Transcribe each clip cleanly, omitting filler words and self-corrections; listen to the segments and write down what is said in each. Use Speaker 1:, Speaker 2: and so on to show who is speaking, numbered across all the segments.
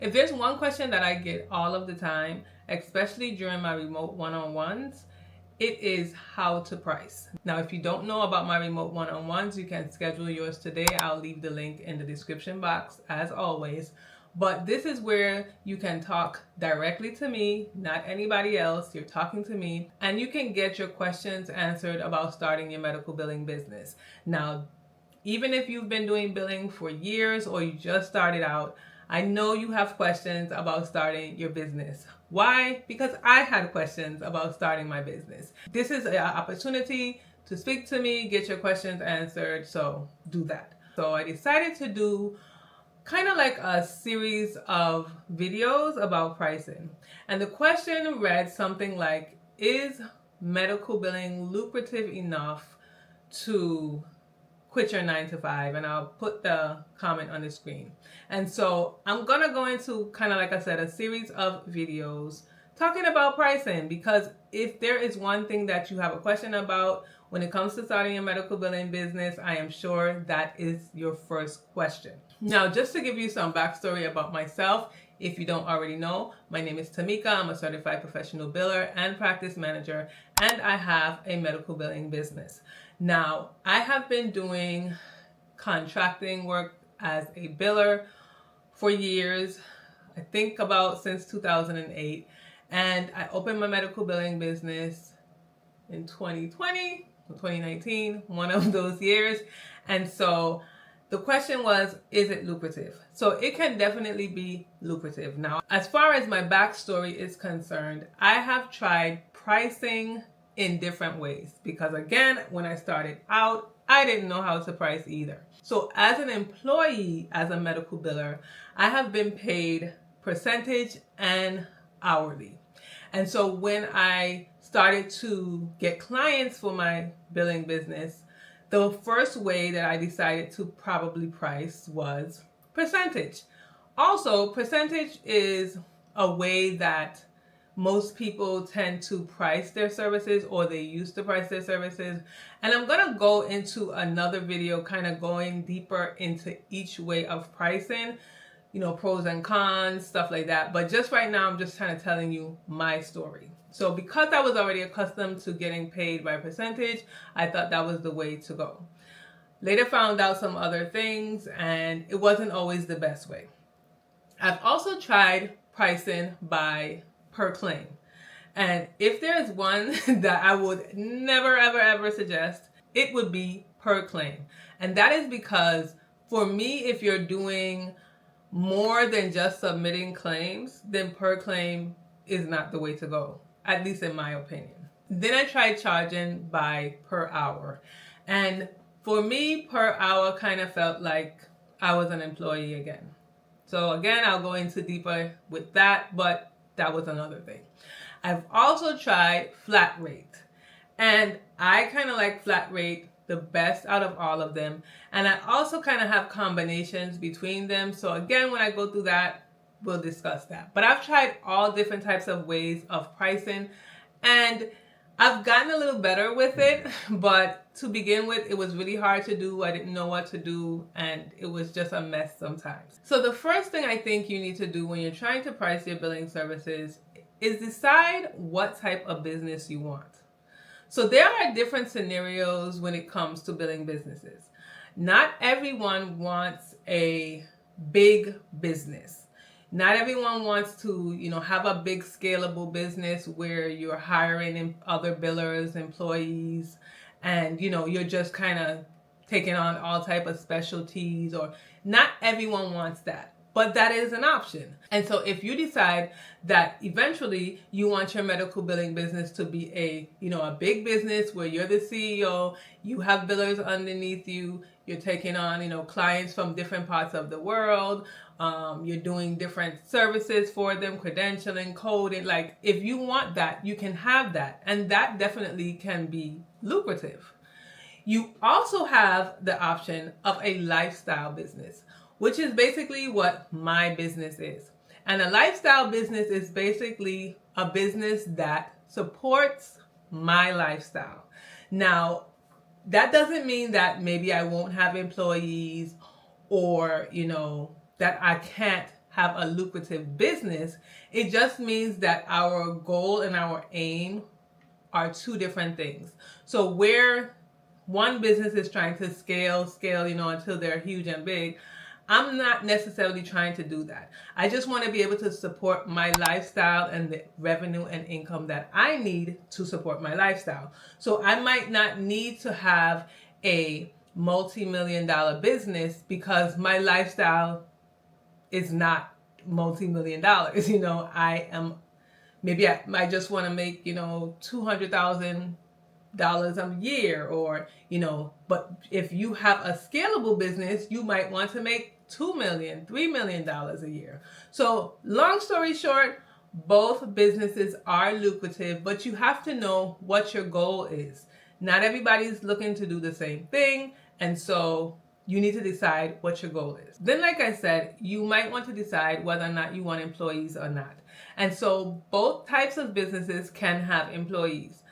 Speaker 1: If there's one question that I get all of the time, especially during my remote one-on-ones, it is how to price. Now, if you don't know about my remote one-on-ones, you can schedule yours today. I'll leave the link in the description box as always. But this is where you can talk directly to me, not anybody else. You're talking to me, and you can get your questions answered about starting your medical billing business. Now, even if you've been doing billing for years or you just started out, I know you have questions about starting your business. Why? Because I had questions about starting my business. This is an opportunity to speak to me, get your questions answered, so do that. So I decided to do kind of like a series of videos about pricing. And the question read something like, is medical billing lucrative enough to quit your 9 to 5? And I'll put the comment on the screen. And so I'm gonna go into kind of, like I said, a series of videos talking about pricing, because if there is one thing that you have a question about when it comes to starting a medical billing business, I am sure that is your first question. Now, just to give you some backstory about myself, if you don't already know, my name is Tamika. I'm a certified professional biller and practice manager, and I have a medical billing business. Now, I have been doing contracting work as a biller for years, I think about since 2008, and I opened my medical billing business in 2020, 2019, one of those years. And so the question was, is it lucrative? So it can definitely be lucrative. Now, as far as my backstory is concerned, I have tried pricing in different ways, because again, when I started out, I didn't know how to price either. So as an employee, as a medical biller, I have been paid percentage and hourly. And so when I started to get clients for my billing business, the first way that I decided to probably price was percentage. Also, percentage is a way that most people tend to price their services, or they used to price their services. And I'm going to go into another video kind of going deeper into each way of pricing, pros and cons, stuff like that. But just right now, I'm just kind of telling you my story. So because I was already accustomed to getting paid by percentage, I thought that was the way to go. Later found out some other things, and it wasn't always the best way. I've also tried pricing by per claim. And if there's one that I would never, ever, ever suggest, it would be per claim. And that is because for me, if you're doing more than just submitting claims, then per claim is not the way to go, at least in my opinion. Then I tried charging by per hour. And for me, per hour kind of felt like I was an employee again. So again, I'll go into deeper with that, but that was another thing. I've also tried flat rate, and I kind of like flat rate the best out of all of them. And I also kind of have combinations between them. So again, when I go through that, we'll discuss that. But I've tried all different types of ways of pricing, and I've gotten a little better with it, but to begin with, it was really hard to do. I didn't know what to do, and it was just a mess sometimes. So the first thing I think you need to do when you're trying to price your billing services is decide what type of business you want. So there are different scenarios when it comes to billing businesses. Not everyone wants a big business. Not everyone wants to, have a big scalable business where you're hiring other billers, employees, and, you're just kind of taking on all type of specialties, or not everyone wants that. But that is an option. And so if you decide that eventually you want your medical billing business to be a big business where you're the CEO, you have billers underneath you, you're taking on, clients from different parts of the world, you're doing different services for them, credentialing, coding. Like, if you want that, you can have that. And that definitely can be lucrative. You also have the option of a lifestyle business, which is basically what my business is. And a lifestyle business is basically a business that supports my lifestyle. Now, that doesn't mean that maybe I won't have employees, or, that I can't have a lucrative business. It just means that our goal and our aim are two different things. So where one business is trying to scale, until they're huge and big, I'm not necessarily trying to do that. I just want to be able to support my lifestyle and the revenue and income that I need to support my lifestyle. So I might not need to have a multi-million-dollar business because my lifestyle is not multi-million dollars. I just want to make, $200,000 a year, or but if you have a scalable business, you might want to make $2 million, $3 million a year. So long story short, both businesses are lucrative, but you have to know what your goal is. Not everybody's looking to do the same thing, and so you need to decide what your goal is. Then, like I said, you might want to decide whether or not you want employees or not. And so both types of businesses can have employees.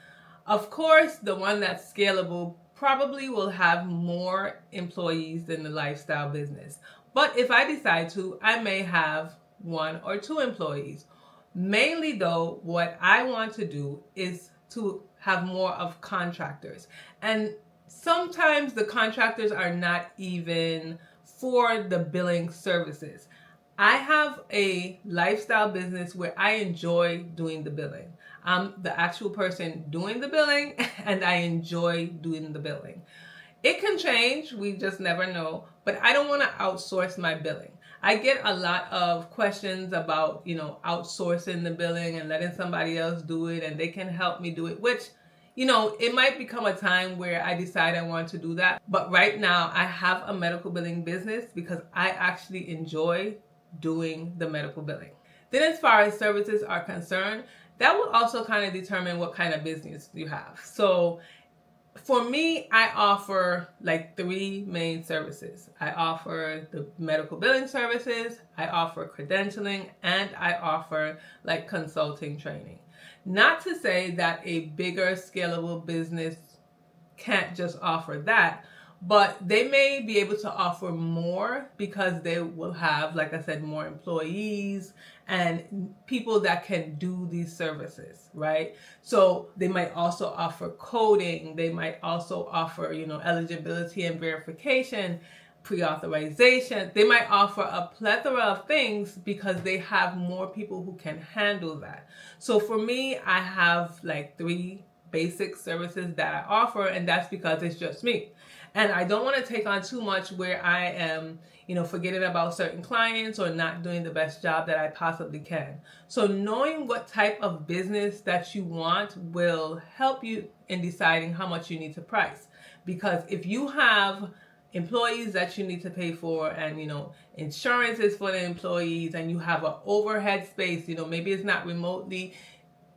Speaker 1: Of course, the one that's scalable probably will have more employees than the lifestyle business. But if I decide to, I may have 1 or 2 employees. Mainly though, what I want to do is to have more of contractors. And sometimes the contractors are not even for the billing services. I have a lifestyle business where I enjoy doing the billing. I'm the actual person doing the billing, and I enjoy doing the billing. It can change, we just never know, but I don't want to outsource my billing. I get a lot of questions about, outsourcing the billing and letting somebody else do it, and they can help me do it, which, it might become a time where I decide I want to do that. But right now, I have a medical billing business because I actually enjoy doing the medical billing. Then as far as services are concerned, that will also kind of determine what kind of business you have. So for me, I offer like 3 main services. I offer the medical billing services, I offer credentialing, and I offer like consulting training. Not to say that a bigger scalable business can't just offer that, but they may be able to offer more because they will have, like I said, more employees and people that can do these services, right? So they might also offer coding. They might also offer, eligibility and verification, pre-authorization. They might offer a plethora of things because they have more people who can handle that. So for me, I have like 3 basic services that I offer, and that's because it's just me. And I don't want to take on too much where I am, forgetting about certain clients or not doing the best job that I possibly can. So knowing what type of business that you want will help you in deciding how much you need to price. Because if you have employees that you need to pay for, and insurances for the employees, and you have an overhead space, maybe it's not remotely,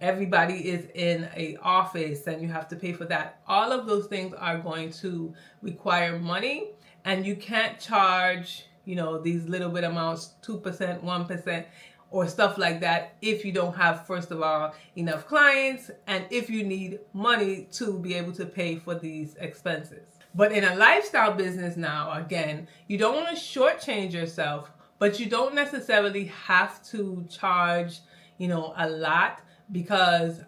Speaker 1: everybody is in an office and you have to pay for that. All of those things are going to require money, and you can't charge, these little bit amounts, 2%, 1%, or stuff like that if you don't have, first of all, enough clients, and if you need money to be able to pay for these expenses. But in a lifestyle business now, again, you don't want to shortchange yourself, but you don't necessarily have to charge, a lot. Because,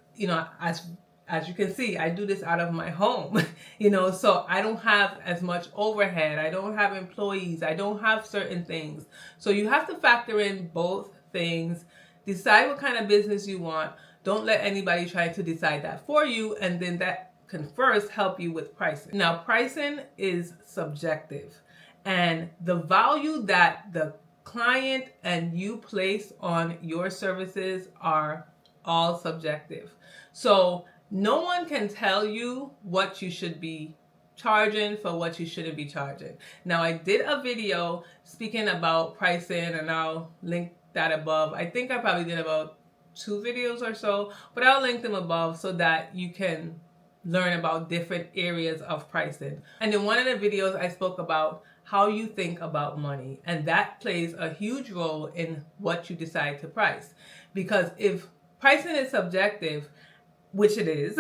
Speaker 1: as you can see, I do this out of my home, so I don't have as much overhead. I don't have employees. I don't have certain things. So you have to factor in both things, decide what kind of business you want. Don't let anybody try to decide that for you. And then that can first help you with pricing. Now, pricing is subjective, and the value that the client and you place on your services are all subjective. So no one can tell you what you should be charging for what you shouldn't be charging. Now, I did a video speaking about pricing, and I'll link that above. I think I probably did about 2 videos or so, but I'll link them above so that you can learn about different areas of pricing. And in one of the videos, I spoke about how you think about money, and that plays a huge role in what you decide to price. Because if pricing is subjective, which it is,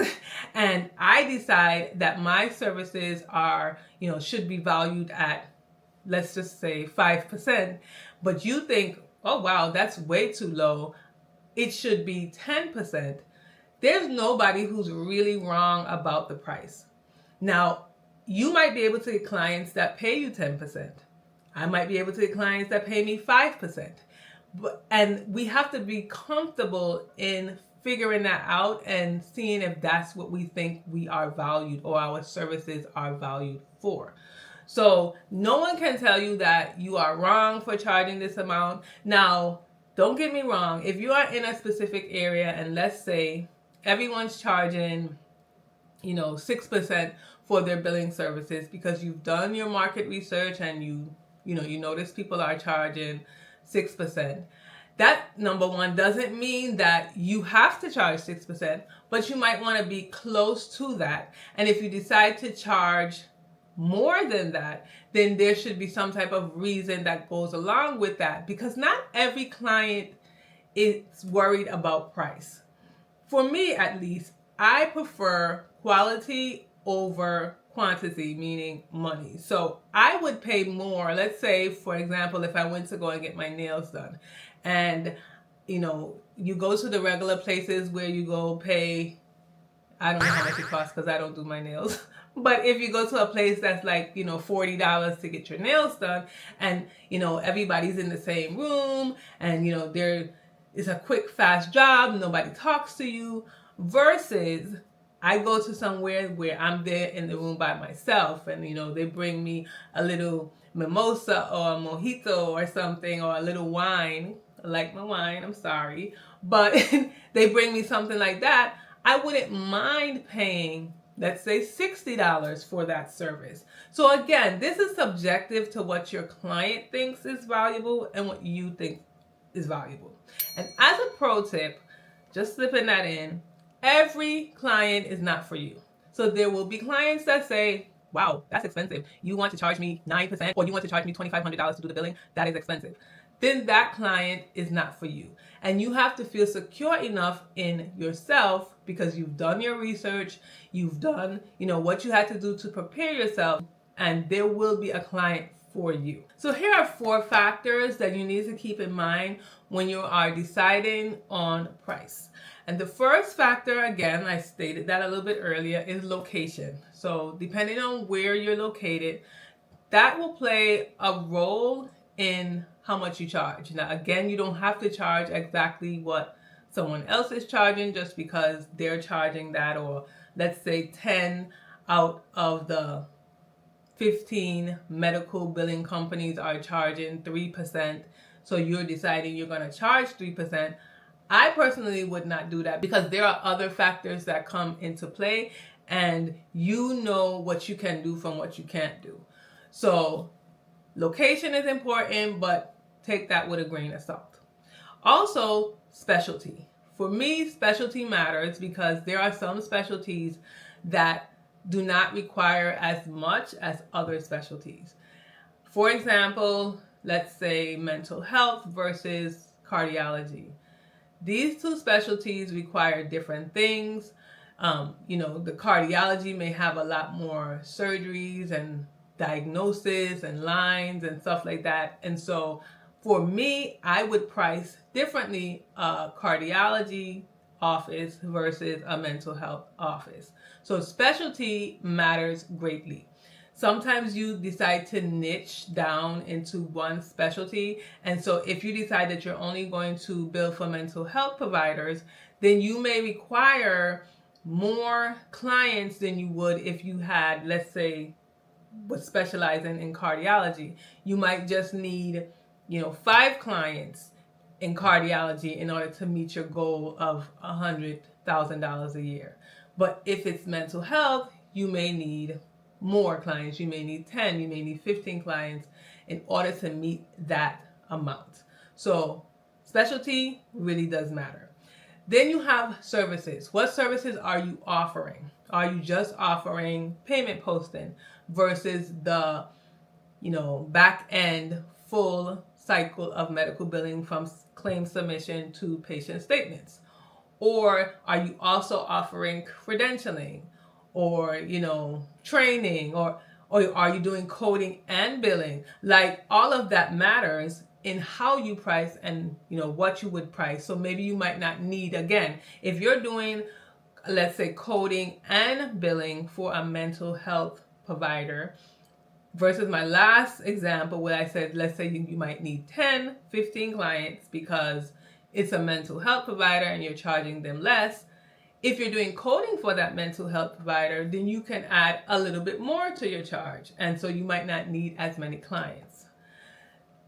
Speaker 1: and I decide that my services are, should be valued at, let's just say 5%, but you think, oh wow, that's way too low, it should be 10%, there's nobody who's really wrong about the price. Now, you might be able to get clients that pay you 10%. I might be able to get clients that pay me 5%. And we have to be comfortable in figuring that out and seeing if that's what we think we are valued or our services are valued for. So no one can tell you that you are wrong for charging this amount. Now, don't get me wrong. If you are in a specific area and let's say everyone's charging, 6% for their billing services because you've done your market research and you notice people are charging 6%. That, number one, doesn't mean that you have to charge 6%, but you might want to be close to that. And if you decide to charge more than that, then there should be some type of reason that goes along with that, because not every client is worried about price. For me, at least, I prefer quality over quantity, meaning money. So I would pay more. Let's say, for example, if I went to go and get my nails done, and you go to the regular places where you go pay, I don't know how much it costs because I don't do my nails. But if you go to a place that's like, $40 to get your nails done, and, everybody's in the same room, and, there is a quick, fast job, nobody talks to you, versus I go to somewhere where I'm there in the room by myself, and, they bring me a little mimosa or a mojito or something, or a little wine. I like my wine, I'm sorry. But they bring me something like that. I wouldn't mind paying, let's say, $60 for that service. So again, this is subjective to what your client thinks is valuable and what you think is valuable. And as a pro tip, just slipping that in, every client is not for you. So there will be clients that say, wow, that's expensive. You want to charge me 9%, or you want to charge me $2,500 to do the billing? That is expensive. Then that client is not for you. And you have to feel secure enough in yourself because you've done your research, you've done, what you had to do to prepare yourself, and there will be a client for you. So here are 4 factors that you need to keep in mind when you are deciding on price. And the first factor, again, I stated that a little bit earlier, is location. So depending on where you're located, that will play a role in how much you charge. Now, again, you don't have to charge exactly what someone else is charging just because they're charging that, or let's say 10 out of the 15 medical billing companies are charging 3%. So you're deciding you're going to charge 3%. I personally would not do that because there are other factors that come into play, and you know what you can do from what you can't do. So location is important, but take that with a grain of salt. Also, specialty. For me, specialty matters because there are some specialties that do not require as much as other specialties. For example, let's say mental health versus cardiology. These 2 specialties require different things. The cardiology may have a lot more surgeries and diagnosis and lines and stuff like that. And so for me, I would price differently a cardiology office versus a mental health office. So specialty matters greatly. Sometimes you decide to niche down into one specialty. And so if you decide that you're only going to bill for mental health providers, then you may require more clients than you would if you had, let's say, was specializing in cardiology. You might just need, 5 clients in cardiology in order to meet your goal of $100,000 a year. But if it's mental health, you may need more clients. You may need 10, you may need 15 clients in order to meet that amount. So specialty really does matter. Then you have services. What services are you offering? Are you just offering payment posting versus the, back end full cycle of medical billing from claim submission to patient statements? Or are you also offering credentialing or, training, or are you doing coding and billing? Like, all of that matters. in how you price and what you would price. So maybe you might not need, again, if you're doing, let's say, coding and billing for a mental health provider, versus my last example where I said, let's say you might need 10, 15 clients because it's a mental health provider and you're charging them less. If you're doing coding for that mental health provider, then you can add a little bit more to your charge. And so you might not need as many clients.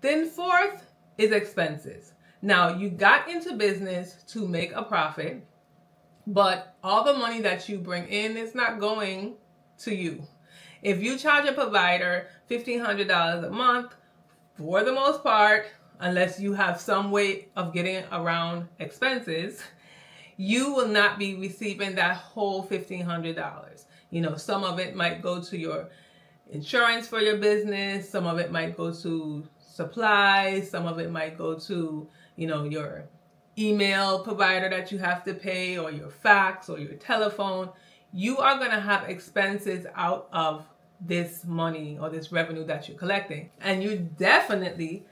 Speaker 1: Then fourth is expenses. Now, you got into business to make a profit, but all the money that you bring in is not going to you. If you charge a provider $1,500 a month, for the most part, unless you have some way of getting around expenses, you will not be receiving that whole $1,500. Some of it might go to your insurance for your business, some of it might go to supplies, some of it might go to, your email provider that you have to pay, or your fax, or your telephone. You are going to have expenses out of this money or this revenue that you're collecting. And you definitely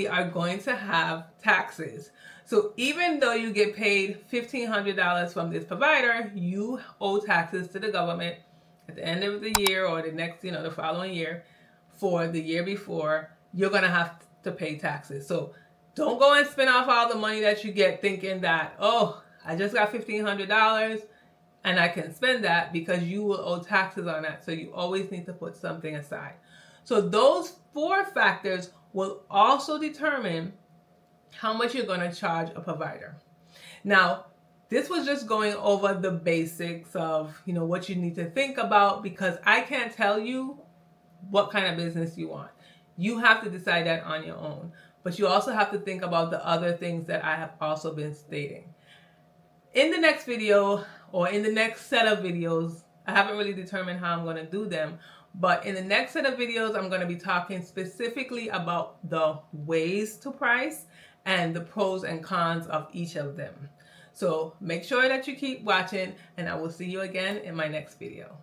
Speaker 1: are going to have taxes. So even though you get paid $1,500 from this provider, you owe taxes to the government at the end of the year or the next, the following year. For the year before, you're going to have to pay taxes. So don't go and spend off all the money that you get thinking that, oh, I just got $1,500 and I can spend that, because you will owe taxes on that. So you always need to put something aside. So those 4 factors will also determine how much you're going to charge a provider. Now, this was just going over the basics of, what you need to think about, because I can't tell you what kind of business you want. You have to decide that on your own. But you also have to think about the other things that I have also been stating. In the next video, or in the next set of videos, I haven't really determined how I'm going to do them, but in the next set of videos, I'm going to be talking specifically about the ways to price and the pros and cons of each of them. So make sure that you keep watching, and I will see you again in my next video.